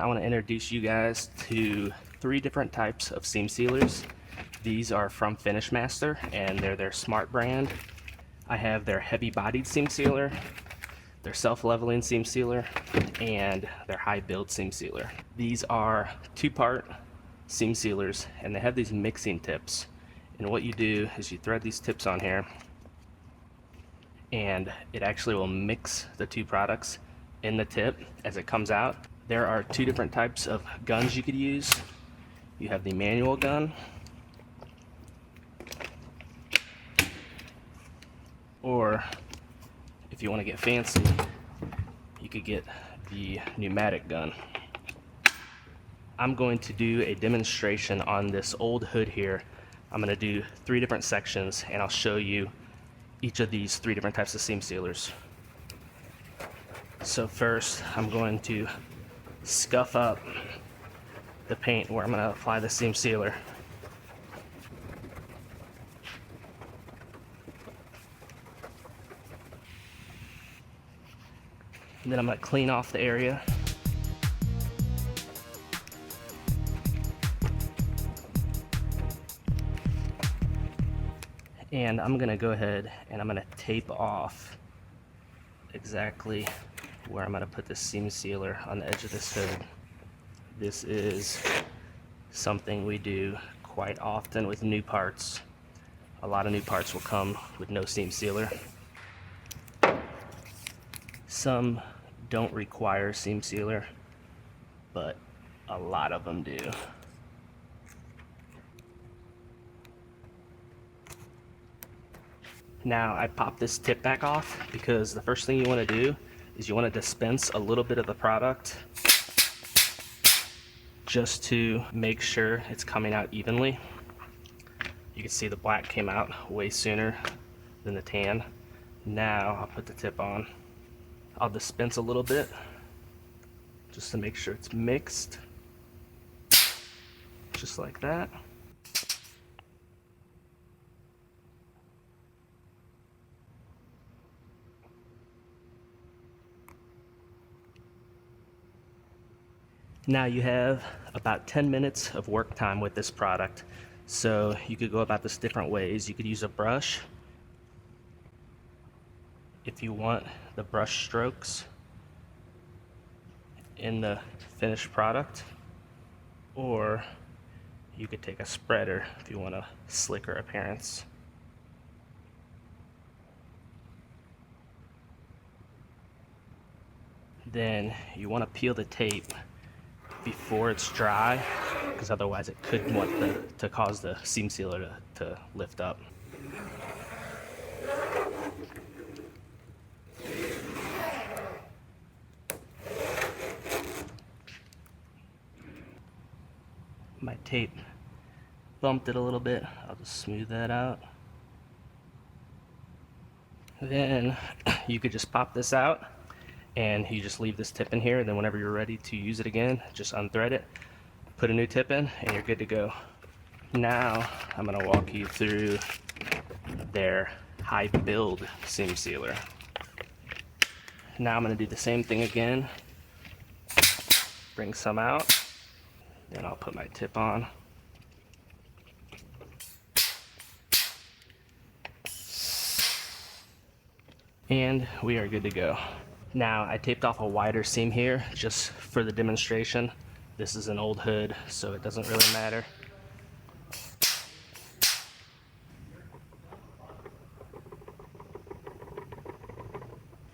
I want to introduce you guys to 3 different types of seam sealers. These are from Finish Master and they're their Smart brand. I have their heavy bodied seam sealer, their self-leveling seam sealer, and their high build seam sealer. These are 2-part seam sealers and they have these mixing tips. And what you do is you thread these tips on here and it actually will mix the 2 products in the tip as it comes out. There are 2 different types of guns you could use. You have the manual gun, or if you want to get fancy, you could get the pneumatic gun. I'm going to do a demonstration on this old hood here. I'm going to do 3 different sections and I'll show you each of these 3 different types of seam sealers. So first I'm going to scuff up the paint where I'm going to apply the seam sealer. And then I'm going to clean off the area. And I'm going to go ahead and I'm going to tape off exactly where I'm going to put the seam sealer on the edge of this hood. This is something we do quite often with new parts. A lot of new parts will come with no seam sealer. Some don't require seam sealer, but a lot of them do. Now I pop this tip back off because the first thing you want to do is you want to dispense a little bit of the product just to make sure it's coming out evenly. You can see the black came out way sooner than the tan. Now I'll put the tip on. I'll dispense a little bit just to make sure it's mixed, just like that. Now you have about 10 minutes of work time with this product. So you could go about this different ways. You could use a brush if you want the brush strokes in the finished product, or you could take a spreader if you want a slicker appearance. Then you want to peel the tape before it's dry, because otherwise it could want to cause the seam sealer to lift up. My tape bumped it a little bit. I'll just smooth that out. Then you could just pop this out and you just leave this tip in here, and then whenever you're ready to use it again, just unthread it, put a new tip in, and you're good to go. Now I'm going to walk you through their high build seam sealer. Now I'm going to do the same thing again. Bring some out, then I'll put my tip on. And we are good to go. Now I taped off a wider seam here just for the demonstration. This is an old hood, so it doesn't really matter.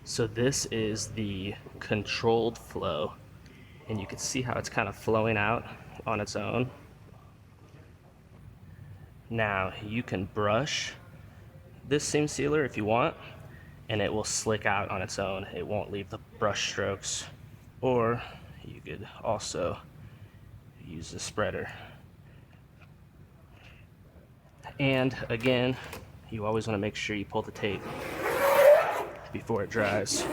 So this is the controlled flow, and you can see how it's kind of flowing out on its own. Now you can brush this seam sealer if you want, and it will slick out on its own. It won't leave the brush strokes. Or you could also use the spreader. And again, you always want to make sure you pull the tape before it dries.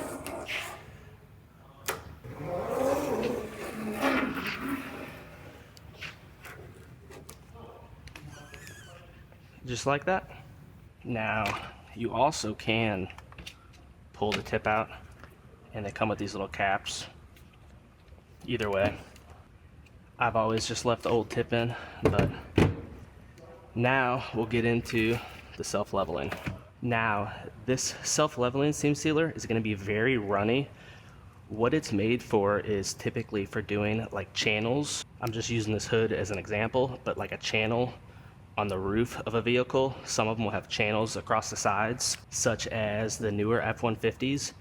Just like that. Now, you also can pull the tip out, and they come with these little caps. Either way, I've always just left the old tip in, but now we'll get into the self-leveling. Now, this self-leveling seam sealer is going to be very runny. What it's made for is typically for doing like channels. I'm just using this hood as an example, but like a channel on the roof of a vehicle. Some of them will have channels across the sides, such as the newer F-150s,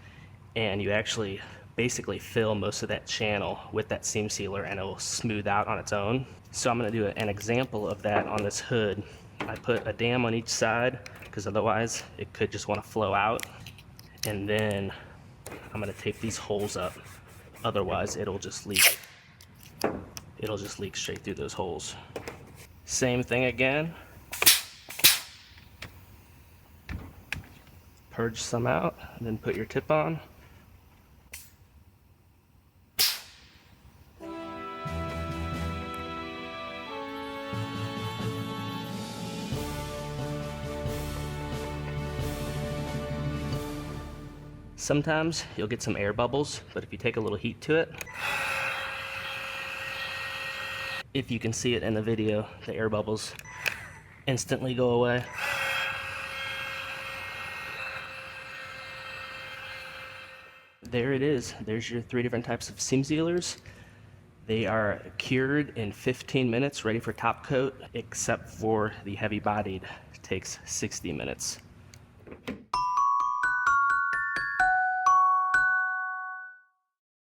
and you actually basically fill most of that channel with that seam sealer and it will smooth out on its own. So I'm going to do an example of that on this hood. I put a dam on each side because otherwise it could just want to flow out, and then I'm going to tape these holes up, otherwise it'll just leak straight through those holes. Same thing again, purge some out and then put your tip on. Sometimes you'll get some air bubbles, but if you take a little heat to it, if you can see it in the video, the air bubbles instantly go away. There it is. There's your 3 different types of seam sealers. They are cured in 15 minutes, ready for top coat, except for the heavy bodied. It takes 60 minutes.